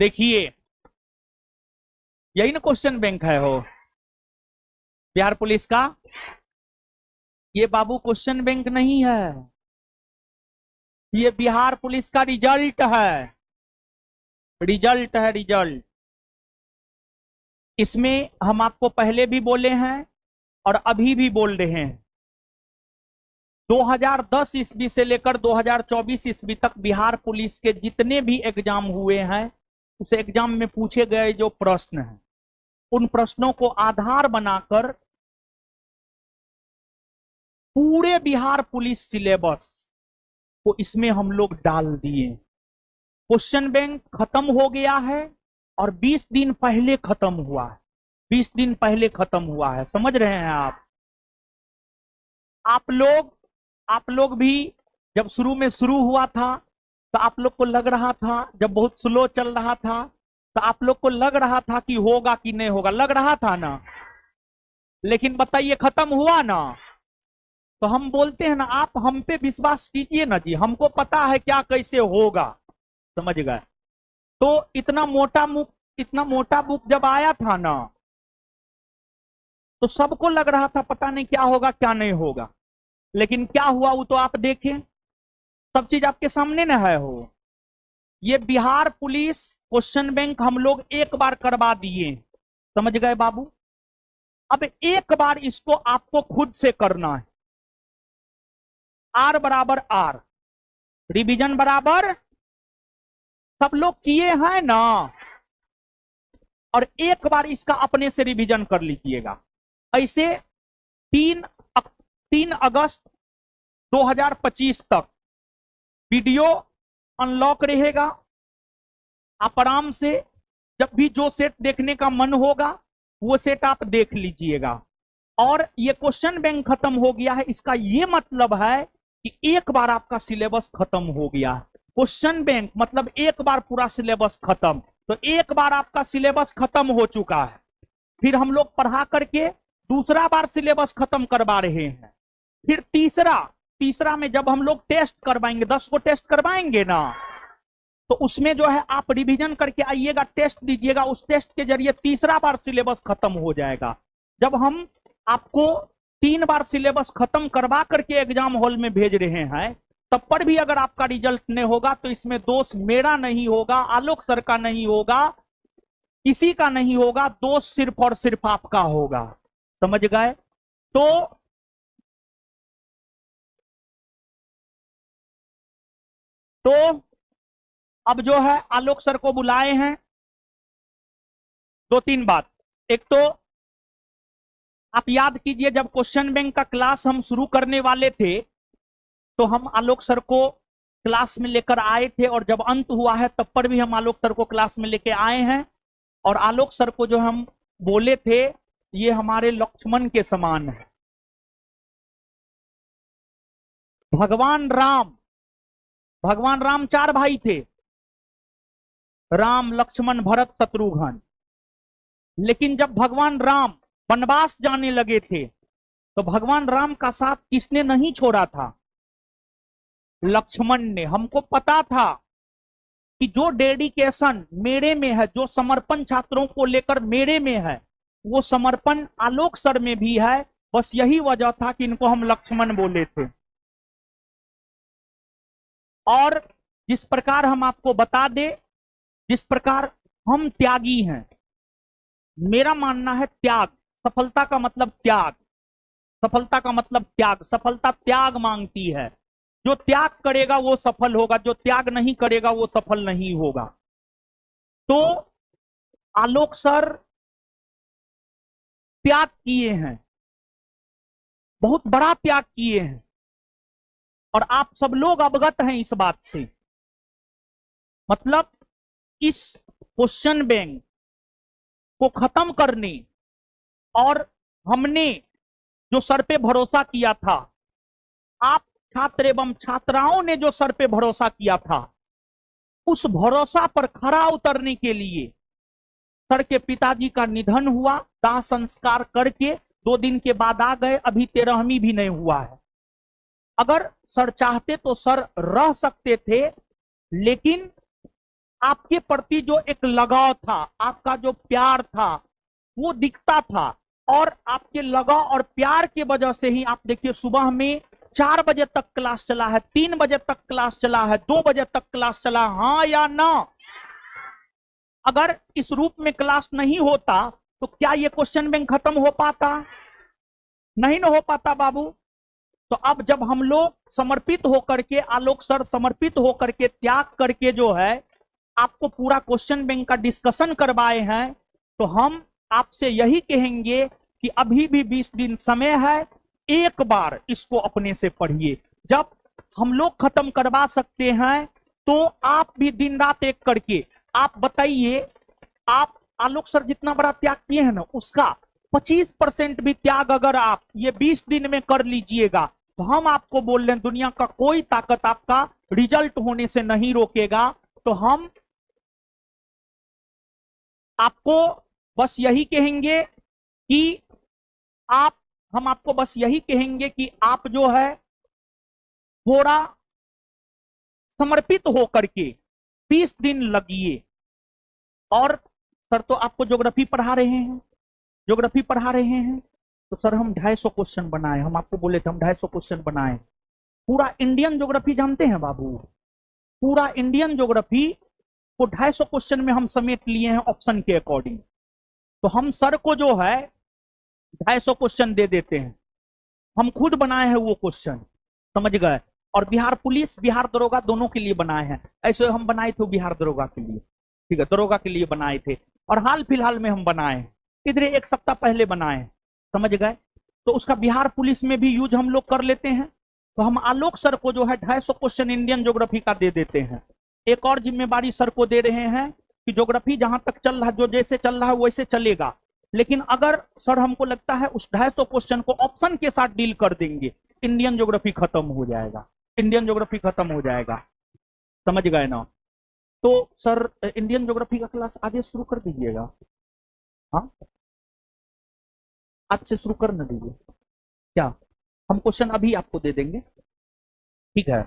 देखिए, यही ना क्वेश्चन बैंक है हो बिहार पुलिस का। ये बाबू क्वेश्चन बैंक नहीं है, ये बिहार पुलिस का रिजल्ट है। रिजल्ट है, रिजल्ट। इसमें हम आपको पहले भी बोले हैं और अभी भी बोल रहे हैं, 2010 ईस्वी से लेकर 2024 ईस्वी तक बिहार पुलिस के जितने भी एग्जाम हुए हैं, उस एग्जाम में पूछे गए जो प्रश्न हैं, उन प्रश्नों को आधार बनाकर पूरे बिहार पुलिस सिलेबस को इसमें हम लोग डाल दिए। क्वेश्चन बैंक खत्म हो गया है और 20 दिन पहले खत्म हुआ है। 20 दिन पहले खत्म हुआ है, समझ रहे हैं आप? आप लोग भी जब शुरू में शुरू हुआ था तो आप लोग को लग रहा था, जब बहुत स्लो चल रहा था तो आप लोग को लग रहा था कि होगा कि नहीं होगा, लग रहा था ना। लेकिन बताइए, खत्म हुआ ना। तो हम बोलते हैं ना, आप हम पे विश्वास कीजिए ना जी, हमको पता है क्या कैसे होगा, समझ गए? तो इतना मोटा बुक जब आया था ना, तो सबको लग रहा था पता नहीं क्या होगा क्या नहीं होगा। लेकिन क्या हुआ वो तो आप देखें, सब चीज आपके सामने ना है हो। ये बिहार पुलिस क्वेश्चन बैंक हम लोग एक बार करवा दिए, समझ गए बाबू? अब एक बार इसको आपको खुद से करना है। आर बराबर आर, रिवीजन बराबर, सब लोग किए हैं ना। और एक बार इसका अपने से रिवीजन कर लीजिएगा। ऐसे 3 अगस्त 2025 तक वीडियो अनलॉक रहेगा। आप आराम से जब भी जो सेट देखने का मन होगा वो सेट आप देख लीजिएगा। और ये क्वेश्चन बैंक खत्म हो गया है, इसका ये मतलब है कि एक बार आपका सिलेबस खत्म हो गया। क्वेश्चन बैंक मतलब एक बार पूरा सिलेबस खत्म। तो एक बार आपका सिलेबस खत्म हो चुका है, फिर हम लोग पढ़ा करके दूसरा बार सिलेबस खत्म करवा रहे हैं। फिर तीसरा में जब हम लोग टेस्ट करवाएंगे, 10 को टेस्ट करवाएंगे ना, तो उसमें जो है आप रिवीजन करके आइएगा, टेस्ट दीजिएगा। उस टेस्ट के जरिए तीसरा बार सिलेबस खत्म हो जाएगा। जब हम आपको 3 बार सिलेबस खत्म करवा करके एग्जाम हॉल में भेज रहे हैं, तब पर भी अगर आपका रिजल्ट नहीं होगा तो इसमें दोष मेरा नहीं होगा, आलोक सर का नहीं होगा, किसी का नहीं होगा। दोष सिर्फ और सिर्फ आपका होगा, समझ गए? तो अब जो है आलोक सर को बुलाए हैं। 2-3 बात। एक तो आप याद कीजिए, जब क्वेश्चन बैंक का क्लास हम शुरू करने वाले थे तो हम आलोक सर को क्लास में लेकर आए थे, और जब अंत हुआ है तब पर भी हम आलोक सर को क्लास में लेकर आए हैं। और आलोक सर को जो हम बोले थे, ये हमारे लक्ष्मण के समान है। भगवान राम 4 भाई थे, राम लक्ष्मण भरत शत्रुघ्न। लेकिन जब भगवान राम वनवास जाने लगे थे तो भगवान राम का साथ किसने नहीं छोड़ा था? लक्ष्मण ने। हमको पता था कि जो डेडिकेशन मेरे में है, जो समर्पण छात्रों को लेकर मेरे में है, वो समर्पण आलोक सर में भी है। बस यही वजह था कि इनको हम लक्ष्मण बोले थे। और जिस प्रकार हम आपको बता दे, जिस प्रकार हम त्यागी हैं, मेरा मानना है त्याग, सफलता का मतलब त्याग, सफलता का मतलब त्याग। सफलता त्याग मांगती है। जो त्याग करेगा वो सफल होगा, जो त्याग नहीं करेगा वो सफल नहीं होगा। तो आलोक सर त्याग किए हैं, बहुत बड़ा त्याग किए हैं, और आप सब लोग अवगत हैं इस बात से। मतलब इस क्वेश्चन बैंक को खत्म करने, और हमने जो सर पे भरोसा किया था, आप छात्र एवं छात्राओं ने जो सर पे भरोसा किया था, उस भरोसा पर खरा उतरने के लिए सर के पिताजी का निधन हुआ। दाह संस्कार करके 2 दिन के बाद आ गए, अभी 13वीं भी नहीं हुआ है। अगर सर चाहते तो सर रह सकते थे, लेकिन आपके प्रति जो एक लगाव था, आपका जो प्यार था वो दिखता था, और आपके लगाव और प्यार के वजह से ही आप देखिए सुबह में 4 बजे तक क्लास चला है, 3 बजे तक क्लास चला है, 2 बजे तक क्लास चला, हाँ या ना? अगर इस रूप में क्लास नहीं होता तो क्या ये क्वेश्चन बैंक खत्म हो पाता? नहीं ना हो पाता बाबू। तो अब जब हम लोग समर्पित होकर के, आलोक सर समर्पित होकर के, त्याग करके जो है आपको पूरा क्वेश्चन बैंक का डिस्कशन करवाए हैं, तो हम आपसे यही कहेंगे कि अभी भी 20 दिन समय है, एक बार इसको अपने से पढ़िए। जब हम लोग खत्म करवा सकते हैं तो आप भी दिन रात एक करके, आप बताइए, आप आलोक सर जितना बड़ा त्याग किए हैं ना, उसका 25% भी त्याग अगर आप ये 20 दिन में कर लीजिएगा, तो हम आपको बोल रहे हैं दुनिया का कोई ताकत आपका रिजल्ट होने से नहीं रोकेगा। तो हम आपको बस यही कहेंगे कि हम आपको बस यही कहेंगे कि आप जो है थोड़ा समर्पित होकर के 20 दिन लगिए। और सर तो आपको ज्योग्राफी पढ़ा रहे हैं, ज्योग्राफी पढ़ा रहे हैं, तो सर हम 250 क्वेश्चन बनाए, हम आपको बोले थे हम 250 क्वेश्चन बनाए। पूरा इंडियन ज्योग्राफी जानते हैं बाबू, पूरा इंडियन ज्योग्राफी को 250 क्वेश्चन में हम समेट लिए हैं ऑप्शन के अकॉर्डिंग। तो हम सर को जो है 250 क्वेश्चन दे देते हैं, हम खुद बनाए हैं वो क्वेश्चन, समझ गए। और बिहार पुलिस, बिहार दरोगा दोनों के लिए बनाए हैं। ऐसे हम बनाए थे बिहार दरोगा के लिए, ठीक है, दरोगा के लिए बनाए थे, और हाल फिलहाल में हम बनाए हैं, इधर 1 सप्ताह पहले बनाए हैं, समझ गए। तो उसका बिहार पुलिस में भी यूज हम लोग कर लेते हैं। तो हम आलोक सर को जो है 250 क्वेश्चन इंडियन ज्योग्राफी का दे देते हैं। एक और जिम्मेवारी सर को दे रहे हैं कि ज्योग्राफी जहां तक चल रहा है, जो जैसे चल रहा है वैसे चलेगा, लेकिन अगर सर हमको लगता है उस 250 क्वेश्चन को ऑप्शन के साथ डील कर देंगे, इंडियन ज्योग्राफी खत्म हो जाएगा, इंडियन ज्योग्राफी खत्म हो जाएगा, समझ गए ना। तो सर इंडियन ज्योग्राफी का क्लास आगे शुरू कर दीजिएगा, हाँ आज से शुरू कर न दीजिए क्या, हम क्वेश्चन अभी आपको दे देंगे, ठीक है।